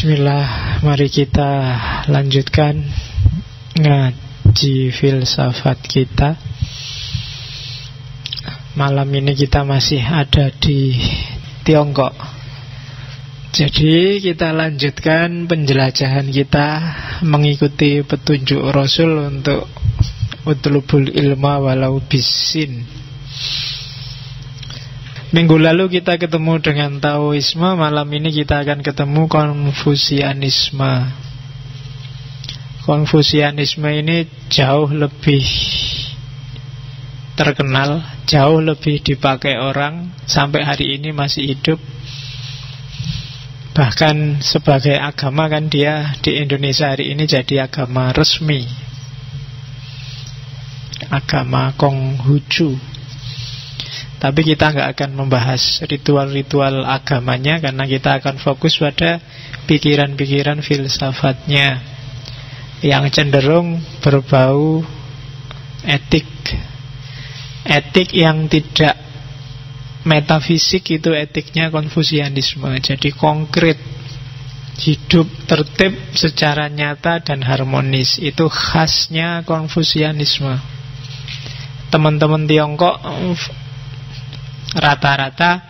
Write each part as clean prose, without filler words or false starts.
Bismillah, mari kita lanjutkan ngaji filsafat kita. Malam ini kita masih ada di Tiongkok. Jadi kita lanjutkan penjelajahan kita mengikuti petunjuk Rasul untuk utlubul ilma walau bisin. Minggu lalu kita ketemu dengan Taoisme, malam ini kita akan ketemu Konfusianisme. Konfusianisme ini jauh lebih terkenal, jauh lebih dipakai orang, sampai hari ini masih hidup. Bahkan sebagai agama kan dia di Indonesia hari ini jadi agama resmi, agama Konghucu. Tapi kita nggak akan membahas ritual-ritual agamanya, karena kita akan fokus pada pikiran-pikiran filsafatnya yang cenderung berbau etik. Etik yang tidak metafisik, itu etiknya Konfusianisme. Jadi konkret, hidup tertib secara nyata dan harmonis. Itu khasnya Konfusianisme. Teman-teman Tiongkok rata-rata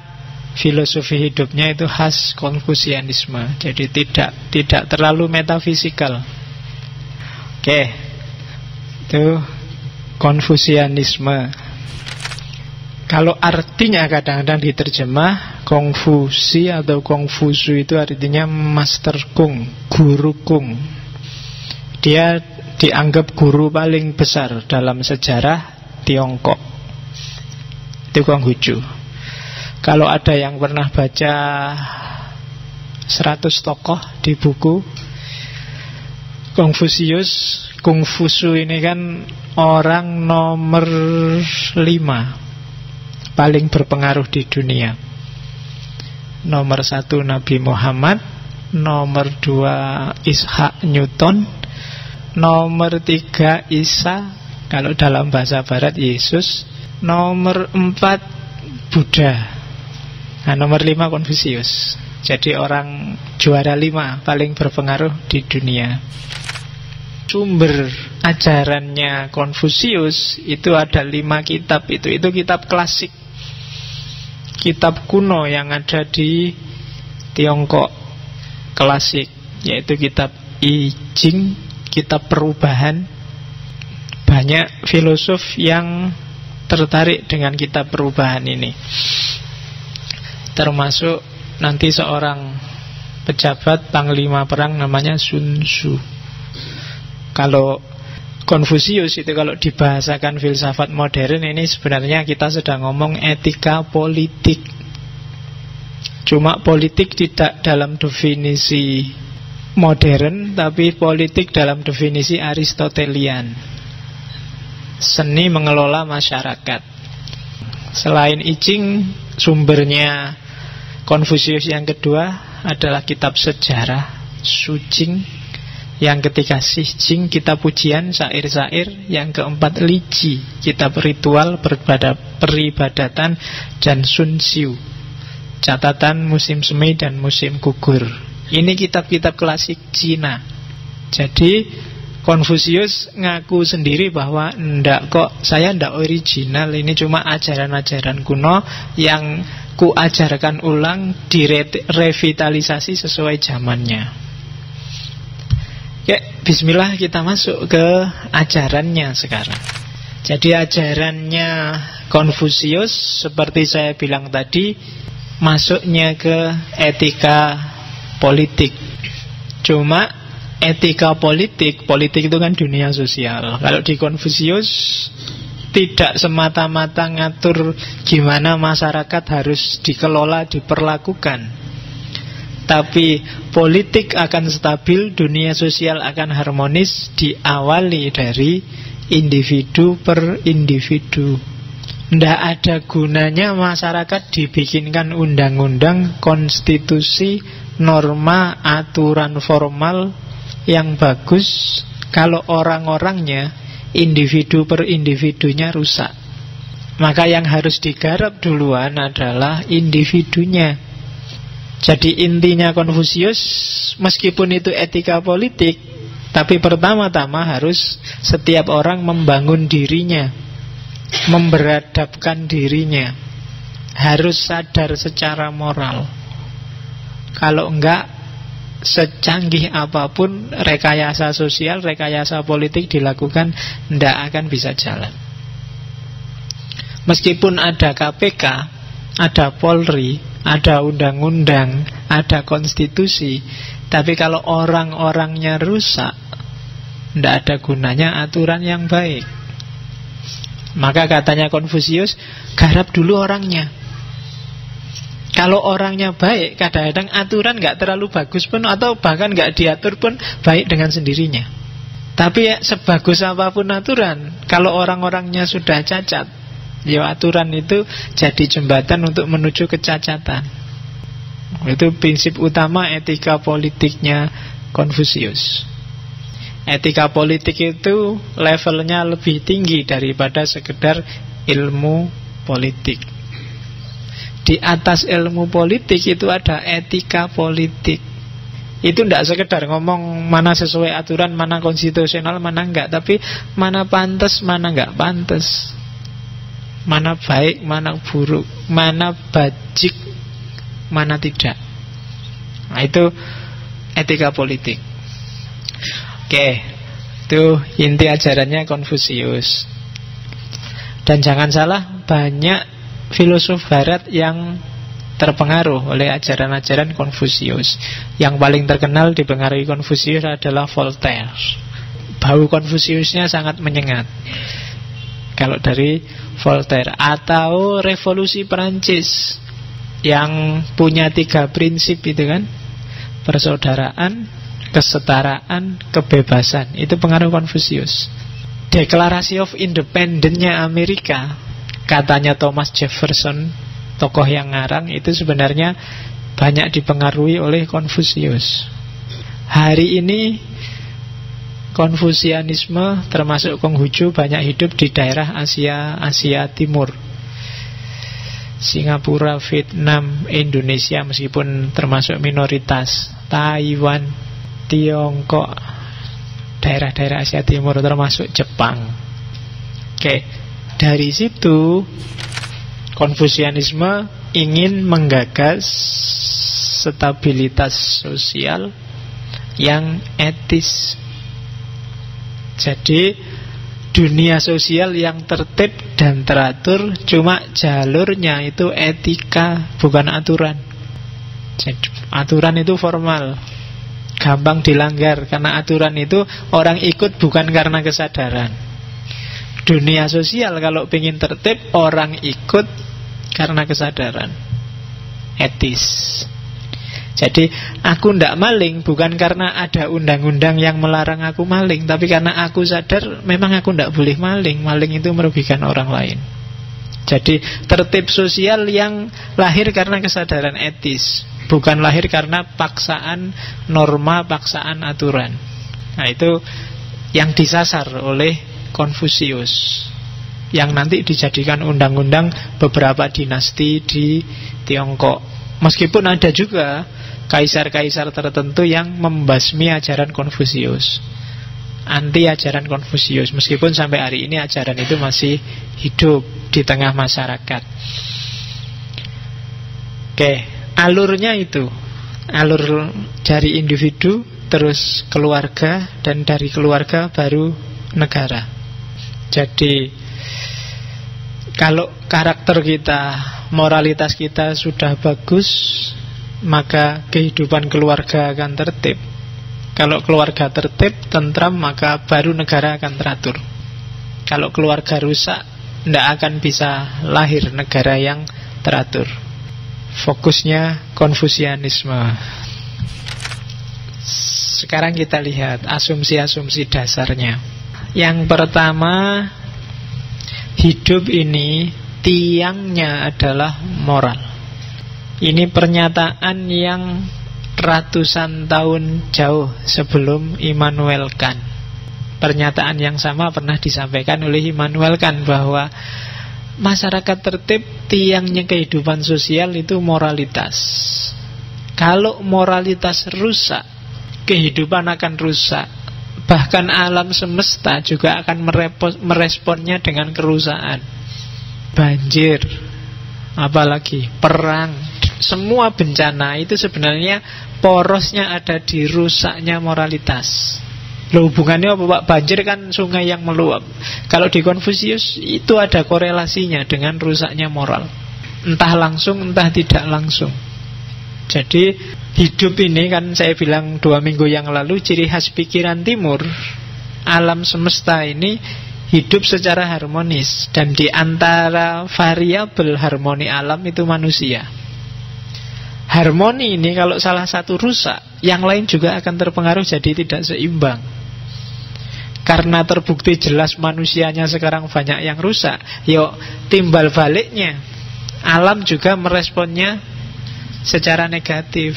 filosofi hidupnya itu khas Konfusianisme. Jadi tidak terlalu metafisikal. Oke, itu Konfusianisme. Kalau artinya kadang-kadang diterjemah Kongfusi atau Kongfusu, itu artinya Master Kung, Guru Kung. Dia dianggap guru paling besar dalam sejarah Tiongkok. Itu Konghucu. Kalau ada yang pernah baca 100 tokoh di buku Konfusius, Kongfusu ini kan orang nomor 5 paling berpengaruh di dunia. Nomor 1 Nabi Muhammad, nomor 2 Ishak Newton, nomor 3 Isa, kalau dalam bahasa barat Yesus, nomor 4 Buddha, nah nomor 5 Konfusius. Jadi orang juara 5 paling berpengaruh di dunia. Sumber ajarannya Konfusius itu ada 5 kitab. Itu kitab klasik, kitab kuno yang ada di Tiongkok klasik, yaitu kitab I Ching, kitab perubahan. Banyak filosof yang tertarik dengan kitab perubahan ini, termasuk nanti seorang pejabat panglima perang namanya Sun Tzu. Kalau Konfusius itu kalau dibahasakan filsafat modern, ini sebenarnya kita sedang ngomong etika politik. Cuma politik tidak dalam definisi modern, tapi politik dalam definisi Aristotelian, seni mengelola masyarakat. Selain I Ching, sumbernya Konfusius yang kedua adalah kitab sejarah Su Jing. Yang ketiga Si Jing, kitab pujian, syair-syair. Yang keempat Li Ji, kitab ritual, peribadatan. Dan Sun Xiu, catatan musim semi dan musim gugur. Ini kitab-kitab klasik Cina. Jadi Konfusius ngaku sendiri bahwa saya ndak original, ini cuma ajaran-ajaran kuno yang ku ajarkan ulang, direvitalisasi sesuai zamannya. Oke, bismillah, kita masuk ke ajarannya sekarang. Jadi ajarannya Konfusius, seperti saya bilang tadi, masuknya ke etika politik. Cuma etika politik itu kan dunia sosial. Kalau di Konfusius tidak semata-mata ngatur gimana masyarakat harus dikelola, diperlakukan, tapi politik akan stabil, dunia sosial akan harmonis, diawali dari individu per individu. Tidak ada gunanya masyarakat dibikinkan undang-undang, konstitusi, norma, aturan formal yang bagus kalau orang-orangnya, individu per individunya rusak. Maka yang harus digarap duluan adalah individunya. Jadi intinya Konfusius, meskipun itu etika politik, tapi pertama-tama harus setiap orang membangun dirinya, memberadabkan dirinya, harus sadar secara moral. Kalau enggak, secanggih apapun rekayasa sosial, rekayasa politik dilakukan, enggak akan bisa jalan. Meskipun ada KPK, ada Polri, ada undang-undang, ada konstitusi, tapi kalau orang-orangnya rusak, tidak ada gunanya aturan yang baik. Maka katanya Konfusius, garap dulu orangnya. Kalau orangnya baik, kadang-kadang aturan nggak terlalu bagus pun, atau bahkan nggak diatur pun, baik dengan sendirinya. Tapi ya, sebagus apapun aturan, kalau orang-orangnya sudah cacat, ya aturan itu jadi jembatan untuk menuju kecacatan. Itu prinsip utama etika politiknya Konfusius. Etika politik itu levelnya lebih tinggi daripada sekedar ilmu politik. Di atas ilmu politik itu ada etika politik. Itu tidak sekedar ngomong mana sesuai aturan, mana konstitusional, mana enggak, tapi mana pantas, mana enggak pantas, mana baik, mana buruk, mana bajik, mana tidak. Nah, itu etika politik. Oke, itu inti ajarannya Konfusius. Dan jangan salah, banyak filosof barat yang terpengaruh oleh ajaran-ajaran Konfusius. Yang paling terkenal dipengaruhi Konfusius adalah Voltaire. Bau Konfusiusnya sangat menyengat kalau dari Voltaire. Atau revolusi Perancis yang punya 3 prinsip itu kan, persaudaraan, kesetaraan, kebebasan. Itu pengaruh Konfusius. Declaration of Independence-nya Amerika, katanya Thomas Jefferson, tokoh yang ngarang, itu sebenarnya banyak dipengaruhi oleh Konfusius. Hari ini Konfusianisme termasuk Konghucu banyak hidup di daerah Asia Timur, Singapura, Vietnam, Indonesia meskipun termasuk minoritas, Taiwan, Tiongkok, daerah-daerah Asia Timur termasuk Jepang. Oke, dari situ Konfusianisme ingin menggagas stabilitas sosial yang etis. Jadi dunia sosial yang tertib dan teratur, cuma jalurnya itu etika, bukan aturan. Jadi, aturan itu formal, gampang dilanggar. Karena aturan itu orang ikut bukan karena kesadaran. Dunia sosial kalau ingin tertib, orang ikut karena kesadaran etis. Jadi aku ndak maling bukan karena ada undang-undang yang melarang aku maling, tapi karena aku sadar memang aku ndak boleh maling. Maling itu merugikan orang lain. Jadi tertib sosial yang lahir karena kesadaran etis, bukan lahir karena paksaan norma, paksaan aturan. Nah, itu yang disasar oleh Konfusius, yang nanti dijadikan undang-undang beberapa dinasti di Tiongkok. Meskipun ada juga kaisar-kaisar tertentu yang membasmi ajaran Konfusius, anti ajaran Konfusius, meskipun sampai hari ini ajaran itu masih hidup di tengah masyarakat. Oke, alurnya itu alur dari individu, terus keluarga, dan dari keluarga baru negara. Jadi kalau karakter kita, moralitas kita sudah bagus, maka kehidupan keluarga akan tertib. Kalau keluarga tertib, tentram, maka baru negara akan teratur. Kalau keluarga rusak, tidak akan bisa lahir negara yang teratur. Fokusnya Konfusianisme. Sekarang kita lihat asumsi-asumsi dasarnya. Yang pertama, hidup ini tiangnya adalah moral. Ini pernyataan yang ratusan tahun jauh sebelum Immanuel Kant. Pernyataan yang sama pernah disampaikan oleh Immanuel Kant, bahwa masyarakat tertib, tiangnya kehidupan sosial itu moralitas. Kalau moralitas rusak, kehidupan akan rusak. Bahkan alam semesta juga akan meresponnya dengan kerusakan. Banjir, apalagi perang, semua bencana itu sebenarnya porosnya ada di rusaknya moralitas. Loh, hubungannya apa Pak? Banjir kan sungai yang meluap. Kalau di Konfusius itu ada korelasinya dengan rusaknya moral. Entah langsung, entah tidak langsung. Jadi hidup ini kan saya bilang 2 minggu yang lalu, ciri khas pikiran timur, alam semesta ini hidup secara harmonis. Dan di antara variabel harmoni alam itu manusia. Harmoni ini kalau salah satu rusak, yang lain juga akan terpengaruh, jadi tidak seimbang. Karena terbukti jelas manusianya sekarang banyak yang rusak, yuk timbal baliknya alam juga meresponnya secara negatif.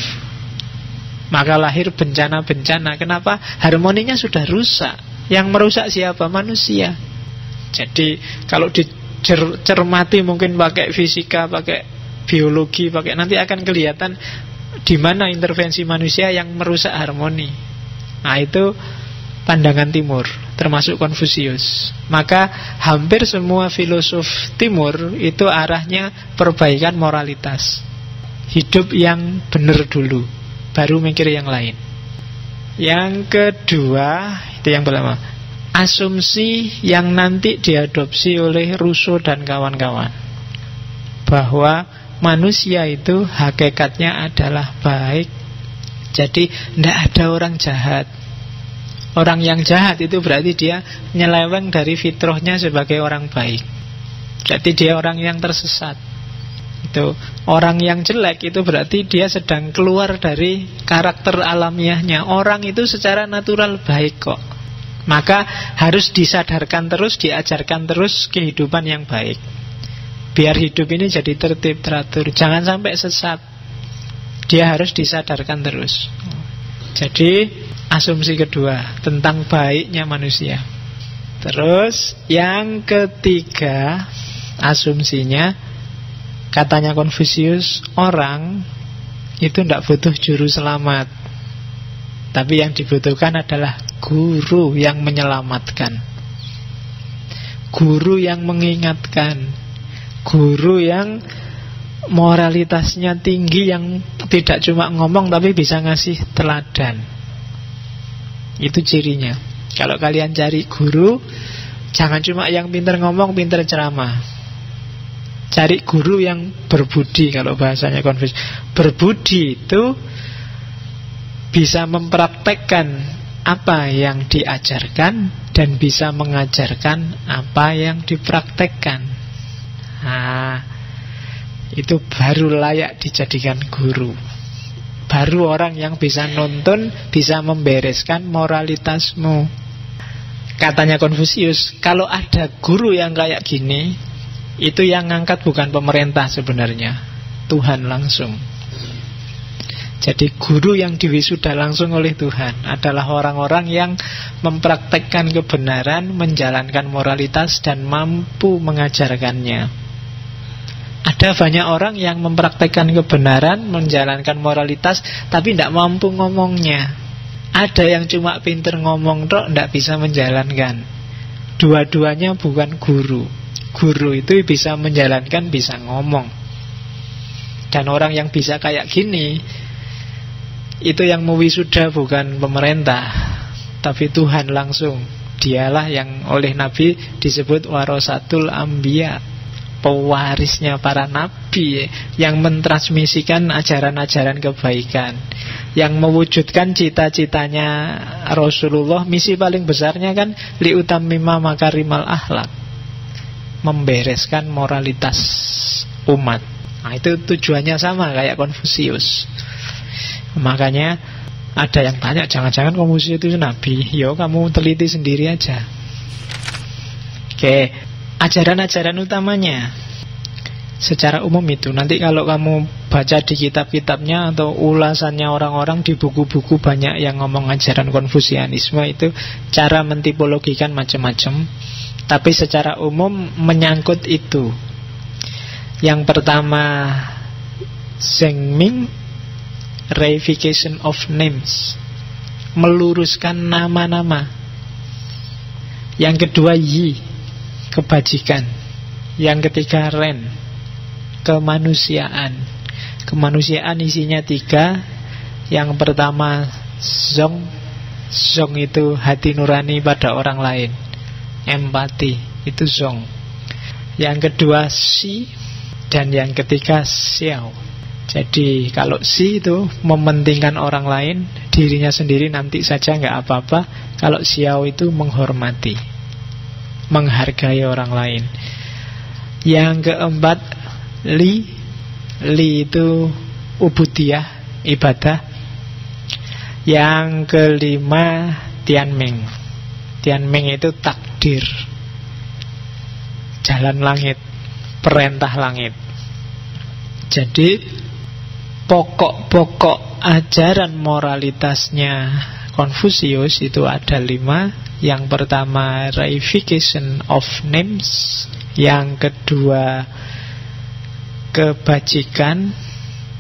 Maka lahir bencana-bencana. Kenapa? Harmoninya sudah rusak. Yang merusak siapa? Manusia. Jadi kalau dicermati mungkin pakai fisika, pakai biologi, nanti akan kelihatan di mana intervensi manusia yang merusak harmoni. Nah, itu pandangan timur, termasuk Konfusius. Maka hampir semua filosof timur itu arahnya perbaikan moralitas. Hidup yang benar dulu, baru mikir yang lain. Yang kedua, itu yang pertama, asumsi yang nanti diadopsi oleh Rousseau dan kawan-kawan, bahwa manusia itu hakikatnya adalah baik. Jadi tidak ada orang jahat. Orang yang jahat itu berarti dia nyeleweng dari fitrahnya sebagai orang baik. Berarti dia orang yang tersesat. Itu orang yang jelek itu berarti dia sedang keluar dari karakter alamiahnya. Orang itu secara natural baik kok. Maka harus disadarkan terus, diajarkan terus kehidupan yang baik, biar hidup ini jadi tertib, teratur. Jangan sampai sesat. Dia harus disadarkan terus. Jadi asumsi kedua tentang baiknya manusia. Terus yang ketiga, asumsinya, katanya Konfusius, orang itu tidak butuh juru selamat, tapi yang dibutuhkan adalah guru yang menyelamatkan, guru yang mengingatkan, guru yang moralitasnya tinggi, yang tidak cuma ngomong tapi bisa ngasih teladan. Itu cirinya. Kalau kalian cari guru, jangan cuma yang pintar ngomong, pintar ceramah. Cari guru yang berbudi. Kalau bahasanya Konfusius, berbudi itu bisa mempraktekkan apa yang diajarkan dan bisa mengajarkan apa yang dipraktekkan. Nah, itu baru layak dijadikan guru. Baru orang yang bisa nuntun, bisa membereskan moralitasmu. Katanya Konfusius, kalau ada guru yang kayak gini, itu yang ngangkat bukan pemerintah sebenarnya, Tuhan langsung. Jadi guru yang diwisuda langsung oleh Tuhan adalah orang-orang yang mempraktekkan kebenaran, menjalankan moralitas, dan mampu mengajarkannya. Ada banyak orang yang mempraktekkan kebenaran, menjalankan moralitas, tapi tidak mampu ngomongnya. Ada yang cuma pinter ngomong tok, tidak bisa menjalankan. Dua-duanya bukan guru. Guru itu bisa menjalankan, bisa ngomong. Dan orang yang bisa kayak gini, itu yang mewisuda bukan pemerintah, tapi Tuhan langsung. Dialah yang oleh Nabi disebut warasatul anbiya, pewarisnya para nabi, yang mentransmisikan ajaran-ajaran kebaikan, yang mewujudkan cita-citanya Rasulullah. Misi paling besarnya kan liutammima makarimal akhlak, membereskan moralitas umat. Nah, itu tujuannya sama kayak Konfusius. Makanya ada yang tanya, jangan-jangan Konfusius itu nabi. Yo, kamu teliti sendiri aja. Oke, ajaran-ajaran utamanya secara umum itu. Nanti kalau kamu baca di kitab-kitabnya atau ulasannya orang-orang di buku-buku, banyak yang ngomong ajaran Konfusianisme itu cara mentipologikan macam-macam. Tapi secara umum menyangkut itu. Yang pertama Zheng Ming, reification of names, meluruskan nama-nama. Yang kedua yi, kebajikan. Yang ketiga ren, kemanusiaan. Kemanusiaan isinya 3. Yang pertama zong. Zong itu hati nurani pada orang lain, empati, itu zong. Yang kedua si, dan yang ketiga xiao. Jadi kalau si itu mementingkan orang lain, dirinya sendiri nanti saja nggak apa-apa. Kalau xiao itu menghormati, menghargai orang lain. Yang keempat li. Li itu ubudiyah, ibadah. Yang kelima Tianming. Tianming itu takdir, jalan langit, perintah langit. Jadi pokok-pokok ajaran moralitasnya Konfusius itu ada 5. Yang pertama reification of names. Yang kedua kebajikan.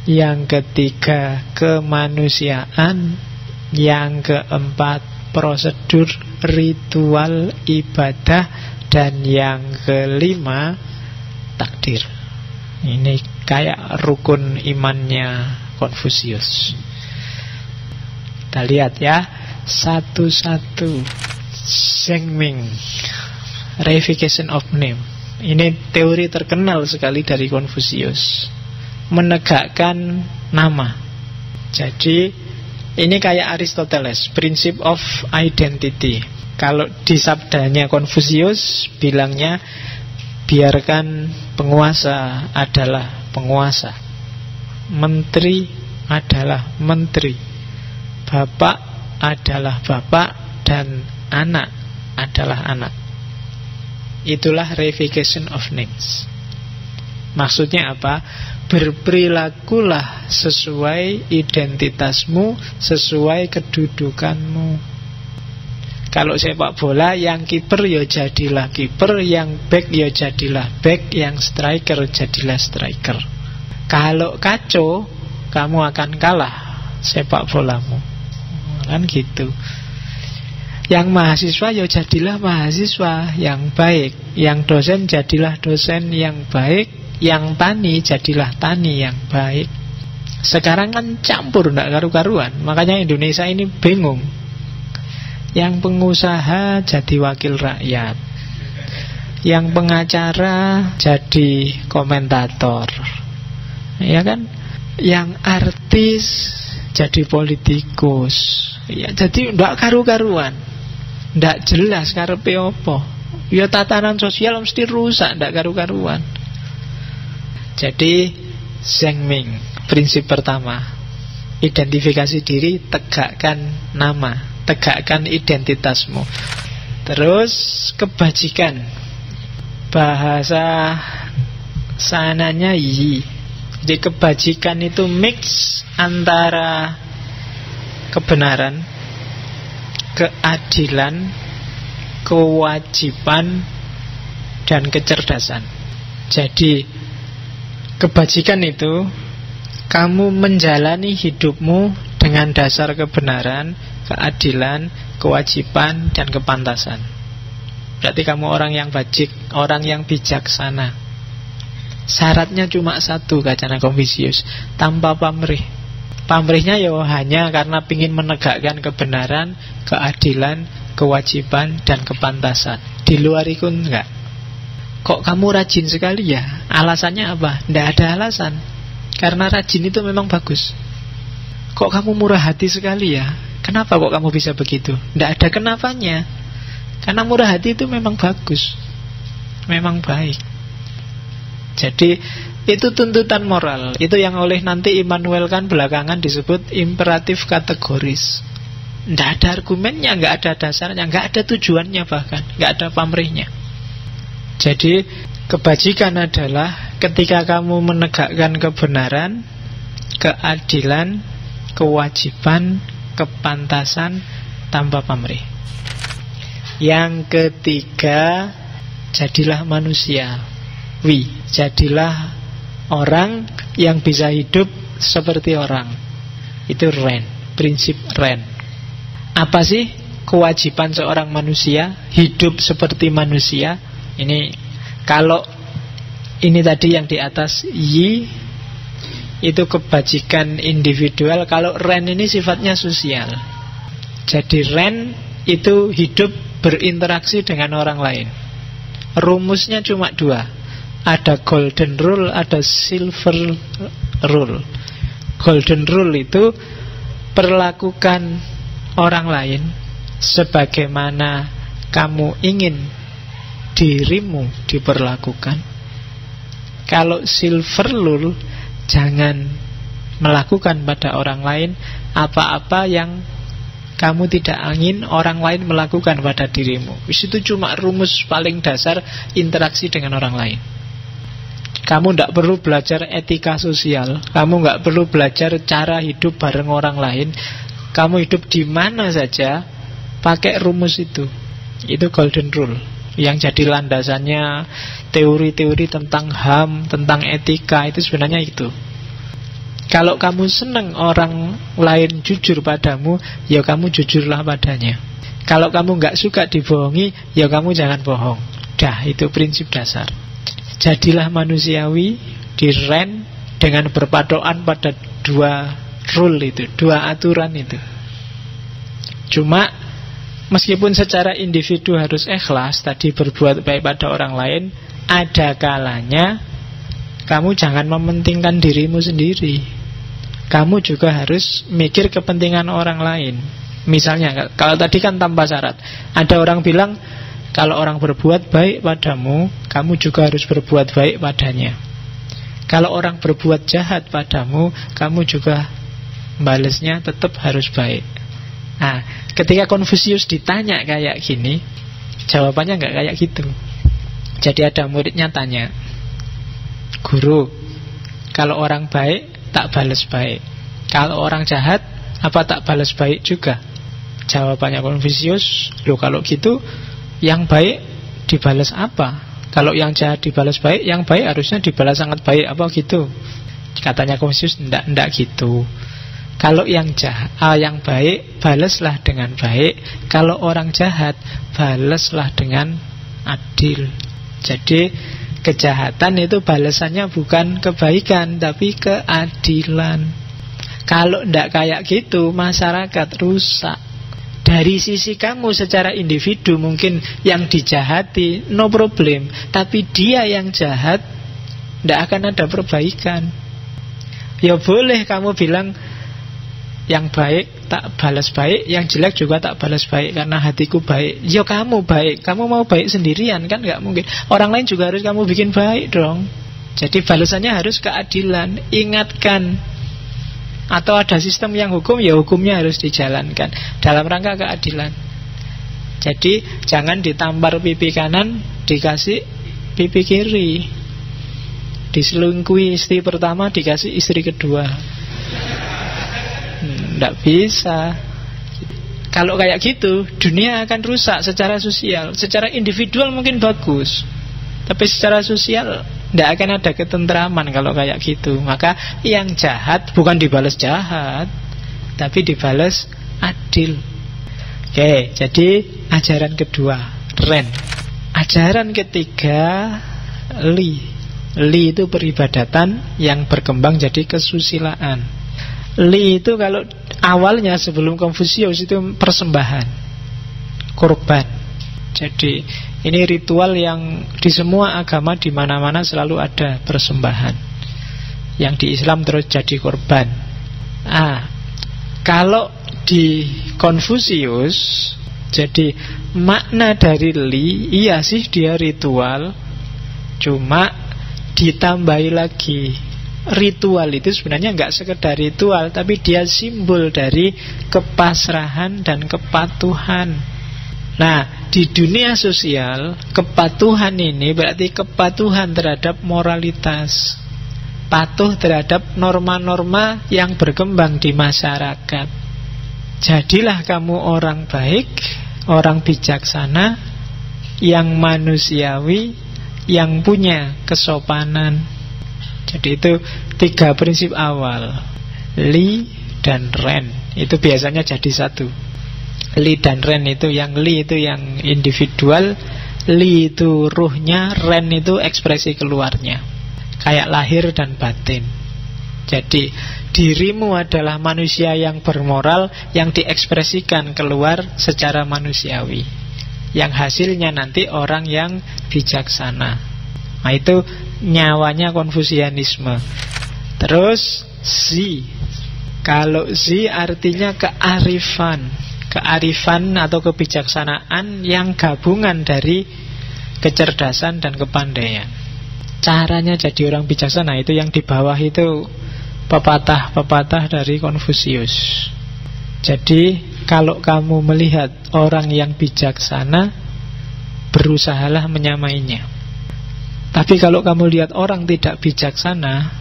Yang ketiga kemanusiaan. Yang keempat prosedur ritual ibadah. Dan yang kelima takdir. Ini kayak rukun imannya Konfusius. Kita lihat ya satu-satu. Zhengming, reification of name. Ini teori terkenal sekali dari Konfusius, menegakkan nama. Jadi ini kayak Aristoteles, principle of identity. Kalau di sabdanya Konfusius bilangnya, biarkan penguasa adalah penguasa, menteri adalah menteri, bapak adalah bapak, dan anak adalah anak. Itulah reification of names. Maksudnya apa? Berperilakulah sesuai identitasmu, sesuai kedudukanmu. Kalau sepak bola, yang kiper ya jadilah kiper, yang back ya jadilah back, yang striker jadilah striker. Kalau kacau, kamu akan kalah sepak bolamu. Kan gitu. Yang mahasiswa ya jadilah mahasiswa yang baik, yang dosen jadilah dosen yang baik, yang tani jadilah tani yang baik. Sekarang kan campur, gak karu-karuan. Makanya Indonesia ini bingung. Yang pengusaha jadi wakil rakyat, yang pengacara jadi komentator, ya kan? Yang artis jadi politikus. Ya, jadi ndak karu-karuan, ndak jelas karepe opo. Ya tatanan sosial mesti rusak, ndak karu-karuan. Jadi Zhengming, prinsip pertama, identifikasi diri, tegakkan nama, tegakkan identitasmu. Terus kebajikan, bahasa sananya yi. Jadi kebajikan itu mix antara kebenaran, keadilan, kewajiban, dan kecerdasan. Jadi kebajikan itu kamu menjalani hidupmu dengan dasar kebenaran, keadilan, kewajiban, dan kepantasan. Berarti kamu orang yang bajik, orang yang bijaksana. Syaratnya cuma satu, kacana Konfusius, tanpa pamrih. Pamrihnya ya hanya karena ingin menegakkan kebenaran, keadilan, kewajiban, dan kepantasan. Di luar itu enggak. Kok kamu rajin sekali ya? Alasannya apa? Tidak ada alasan. Karena rajin itu memang bagus. Kok kamu murah hati sekali ya? Kenapa kok kamu bisa begitu? Tidak ada kenapanya. Karena murah hati itu memang bagus, memang baik. Jadi itu tuntutan moral. Itu yang oleh nanti Immanuel Kant belakangan disebut imperatif kategoris. Tidak ada argumennya, nggak ada dasarnya, nggak ada tujuannya, bahkan nggak ada pamrihnya. Jadi kebajikan adalah ketika kamu menegakkan kebenaran, keadilan, kewajiban, kepantasan tanpa pamrih. Yang ketiga, jadilah manusia. Jadilah orang yang bisa hidup seperti orang. Itu Ren, prinsip Ren. Apa sih kewajiban seorang manusia hidup seperti manusia? Ini kalau ini tadi yang di atas Yi itu kebajikan individual, kalau Ren ini sifatnya sosial. Jadi Ren itu hidup berinteraksi dengan orang lain. Rumusnya cuma dua. Ada golden rule, ada silver rule. Golden rule itu perlakukan orang lain sebagaimana kamu ingin dirimu diperlakukan. Kalau silver rule, jangan melakukan pada orang lain apa-apa yang kamu tidak ingin orang lain melakukan pada dirimu. Itu cuma rumus paling dasar interaksi dengan orang lain. Kamu tidak perlu belajar etika sosial, kamu nggak perlu belajar cara hidup bareng orang lain. Kamu hidup di mana saja pakai rumus itu. Itu golden rule yang jadi landasannya teori-teori tentang HAM, tentang etika. Itu sebenarnya itu. Kalau kamu senang orang lain jujur padamu, ya kamu jujurlah padanya. Kalau kamu nggak suka dibohongi, ya kamu jangan bohong. Dah, itu prinsip dasar. Jadilah manusiawi di Ren dengan berpatokan pada dua rule itu, dua aturan itu. Cuma meskipun secara individu harus ikhlas, tadi berbuat baik pada orang lain, ada kalanya kamu jangan mementingkan dirimu sendiri. Kamu juga harus mikir kepentingan orang lain. Misalnya, kalau tadi kan tanpa syarat. Ada orang bilang, kalau orang berbuat baik padamu, kamu juga harus berbuat baik padanya. Kalau orang berbuat jahat padamu, kamu juga balesnya tetap harus baik. Nah, ketika Konfusius ditanya kayak gini, jawabannya nggak kayak gitu. Jadi ada muridnya tanya, guru, kalau orang baik tak balas baik, kalau orang jahat apa tak balas baik juga? Jawabannya Konfusius, loh kalau gitu yang baik dibalas apa? Kalau yang jahat dibalas baik, yang baik harusnya dibalas sangat baik, apa gitu? Katanya Konfusius, enggak gitu. Kalau yang jahat, yang baik balaslah dengan baik. Kalau orang jahat balaslah dengan adil. Jadi kejahatan itu balasannya bukan kebaikan, tapi keadilan. Kalau enggak kayak gitu, masyarakat rusak. Dari sisi kamu secara individu mungkin yang dijahati no problem, tapi dia yang jahat tidak akan ada perbaikan. Ya boleh kamu bilang yang baik tak balas baik, yang jelek juga tak balas baik karena hatiku baik. Ya kamu baik, kamu mau baik sendirian kan nggak mungkin. Orang lain juga harus kamu bikin baik dong. Jadi balasannya harus keadilan. Ingatkan. Atau ada sistem yang hukum, ya hukumnya harus dijalankan dalam rangka keadilan. Jadi jangan ditampar pipi kanan dikasih pipi kiri, diselingkuhi istri pertama dikasih istri kedua. Tidak bisa. Kalau kayak gitu dunia akan rusak secara sosial. Secara individual mungkin bagus, tapi secara sosial tidak akan ada ketentraman kalau kayak gitu. Maka yang jahat bukan dibalas jahat, tapi dibalas adil. Oke, jadi ajaran kedua Ren. Ajaran ketiga Li. Li itu peribadatan yang berkembang jadi kesusilaan. Li itu kalau awalnya sebelum Konfusius itu persembahan, korban. Jadi ini ritual yang di semua agama di mana-mana selalu ada persembahan. Yang di Islam terus jadi korban. Kalau di Konfusius, jadi makna dari Li, iya sih dia ritual, cuma ditambahi lagi. Ritual itu sebenarnya nggak sekedar ritual, tapi dia simbol dari kepasrahan dan kepatuhan. Nah, di dunia sosial, kepatuhan ini berarti kepatuhan terhadap moralitas, patuh terhadap norma-norma yang berkembang di masyarakat. Jadilah kamu orang baik, orang bijaksana, yang manusiawi, yang punya kesopanan. Jadi itu 3 prinsip awal. Li, dan Ren. Itu biasanya jadi satu. Li dan Ren itu, yang Li itu yang individual, Li itu ruhnya, Ren itu ekspresi keluarnya. Kayak lahir dan batin. Jadi dirimu adalah manusia yang bermoral, yang diekspresikan keluar secara manusiawi, yang hasilnya nanti orang yang bijaksana. Nah itu nyawanya Konfusianisme. Terus Zi. Kalau Zi artinya kearifan. Kearifan atau kebijaksanaan yang gabungan dari kecerdasan dan kepandaian. Caranya jadi orang bijaksana itu yang di bawah itu pepatah-pepatah dari Konfusius. Jadi kalau kamu melihat orang yang bijaksana, berusahalah menyamainya. Tapi kalau kamu lihat orang tidak bijaksana,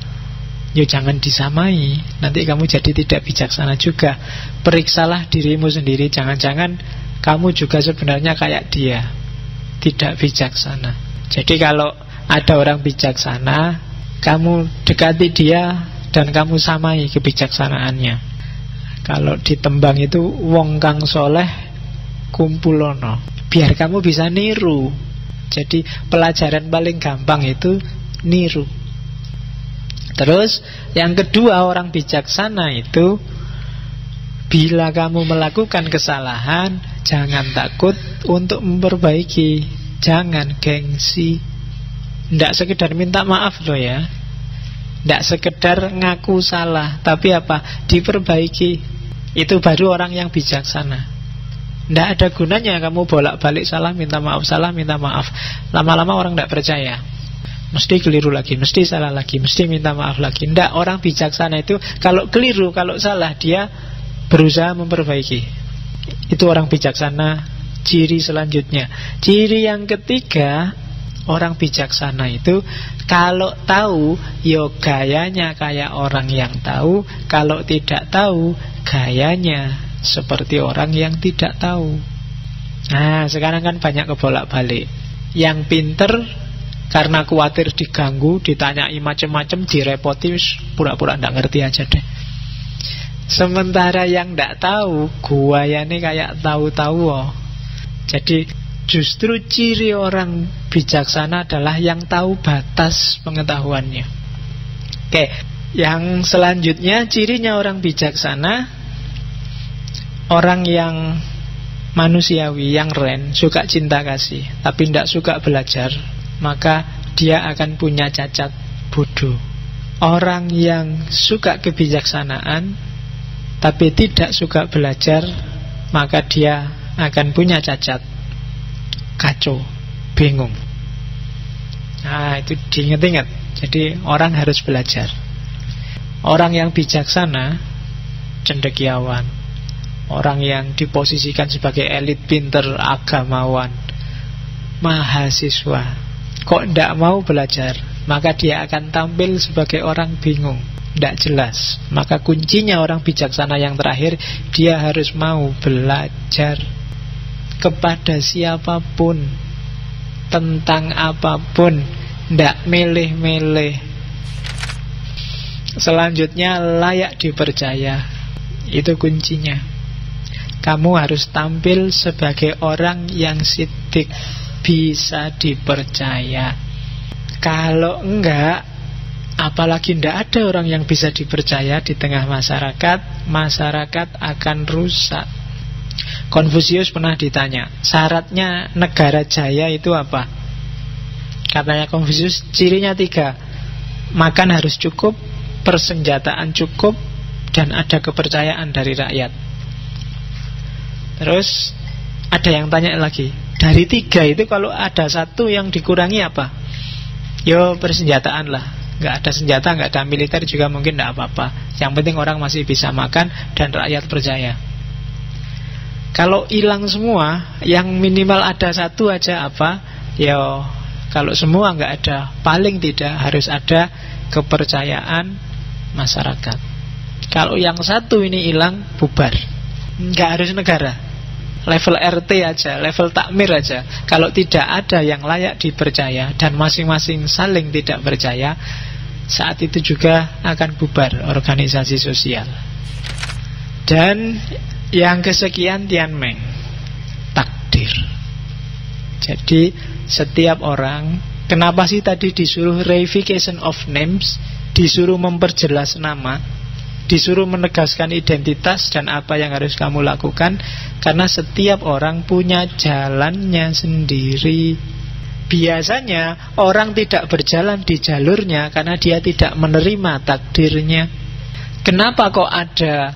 ya jangan disamai. Nanti kamu jadi tidak bijaksana juga. Periksalah dirimu sendiri. Jangan-jangan kamu juga sebenarnya kayak dia, tidak bijaksana. Jadi kalau ada orang bijaksana, kamu dekati dia dan kamu samai kebijaksanaannya. Kalau ditembang itu wong kang soleh kumpulono, biar kamu bisa niru. Jadi pelajaran paling gampang itu niru. Terus yang kedua, orang bijaksana itu bila kamu melakukan kesalahan, jangan takut untuk memperbaiki. Jangan gengsi. Tidak sekedar minta maaf loh ya, tidak sekedar ngaku salah, tapi apa? Diperbaiki. Itu baru orang yang bijaksana. Tidak ada gunanya kamu bolak-balik salah, minta maaf, salah, minta maaf. Lama-lama orang tidak percaya. Mesti keliru lagi, mesti salah lagi, mesti minta maaf lagi. Tidak, orang bijaksana itu kalau keliru, kalau salah, dia berusaha memperbaiki. Itu orang bijaksana. Ciri selanjutnya, ciri yang ketiga, orang bijaksana itu kalau tahu, yo gayanya kayak orang yang tahu. Kalau tidak tahu, gayanya seperti orang yang tidak tahu. Nah, sekarang kan banyak kebolak-balik. Yang pinter karena khawatir diganggu, ditanyai macam-macam, direpoti, pura-pura tidak ngerti aja deh. Sementara yang tidak tahu, guayane kayak tahu-tahu. Jadi justru ciri orang bijaksana adalah yang tahu batas pengetahuannya. Oke, yang selanjutnya cirinya orang bijaksana, orang yang manusiawi, yang Ren, suka cinta kasih, tapi tidak suka belajar, maka dia akan punya cacat bodoh. Orang yang suka kebijaksanaan, tapi tidak suka belajar, maka dia akan punya cacat kacau, bingung. Nah itu diingat-ingat. Jadi orang harus belajar. Orang yang bijaksana, cendekiawan, orang yang diposisikan sebagai elit pinter, agamawan, mahasiswa, kok tidak mau belajar, maka dia akan tampil sebagai orang bingung, tidak jelas. Maka kuncinya orang bijaksana yang terakhir, dia harus mau belajar kepada siapapun, tentang apapun, tidak milih-milih. Selanjutnya layak dipercaya. Itu kuncinya. Kamu harus tampil sebagai orang yang sidik, bisa dipercaya. Kalau enggak, apalagi tidak ada orang yang bisa dipercaya di tengah masyarakat, masyarakat akan rusak. Konfusius pernah ditanya, syaratnya negara jaya itu apa? Katanya Konfusius, cirinya 3. Makan harus cukup, persenjataan cukup, dan ada kepercayaan dari rakyat. Terus ada yang tanya lagi, dari 3 itu kalau ada satu yang dikurangi apa? Yo persenjataan lah. Nggak ada senjata, nggak ada militer juga mungkin nggak apa-apa. Yang penting orang masih bisa makan dan rakyat percaya. Kalau hilang semua, yang minimal ada satu aja apa? Ya, kalau semua nggak ada, paling tidak harus ada kepercayaan masyarakat. Kalau yang satu ini hilang, bubar. Nggak harus negara, level RT aja, level takmir aja. Kalau tidak ada yang layak dipercaya dan masing-masing saling tidak percaya, saat itu juga akan bubar organisasi sosial. Dan yang kesekian Tianmeng, takdir. Jadi setiap orang, kenapa sih tadi disuruh reification of names, disuruh memperjelas nama, disuruh menegaskan identitas dan apa yang harus kamu lakukan? Karena setiap orang punya jalannya sendiri. Biasanya orang tidak berjalan di jalurnya karena dia tidak menerima takdirnya. Kenapa kok ada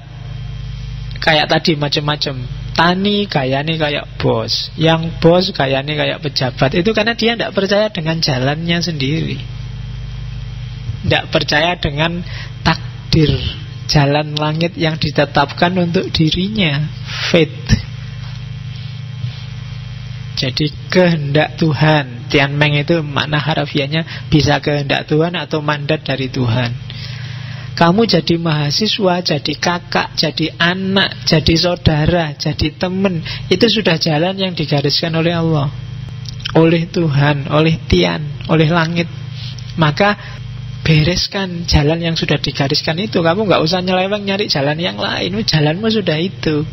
kayak tadi macam-macam? Tani gayanya kayak bos, yang bos gayanya kayak pejabat. Itu karena dia tidak percaya dengan jalannya sendiri, tidak percaya dengan takdir, jalan langit yang ditetapkan untuk dirinya, fate. Jadi kehendak Tuhan. Tianmeng itu makna harafiahnya bisa kehendak Tuhan atau mandat dari Tuhan. Kamu jadi mahasiswa, jadi kakak, jadi anak, jadi saudara, jadi teman, itu sudah jalan yang digariskan oleh Allah, oleh Tuhan, oleh Tian, oleh langit. Maka bereskan jalan yang sudah digariskan itu. Kamu gak usah nyeleweng nyari jalan yang lain. Jalanmu sudah itu.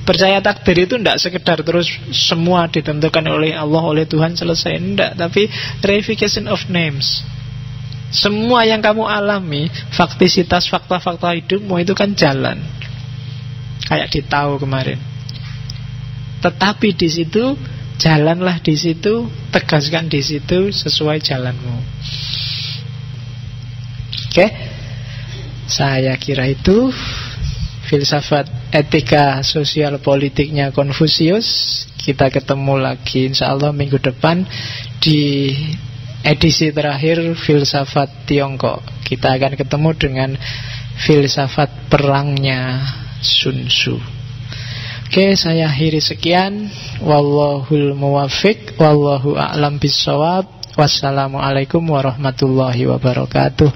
Percaya takdir itu tidak sekedar terus semua ditentukan oleh Allah, oleh Tuhan, selesai. Tidak, tapi reification of names. Semua yang kamu alami, faktisitas, fakta-fakta hidupmu itu kan jalan. Kayak di Tahu kemarin. Tetapi di situ, jalanlah di situ, tegaskan di situ sesuai jalanmu. Oke? Saya kira itu filsafat etika sosial politiknya Konfusius. Kita ketemu lagi insyaallah minggu depan di edisi terakhir filsafat Tiongkok. Kita akan ketemu dengan filsafat perangnya Sun Tzu. Oke, saya akhiri sekian. Wallahul muwaffiq, wallahu a'lam bissawab. Wassalamualaikum warahmatullahi wabarakatuh.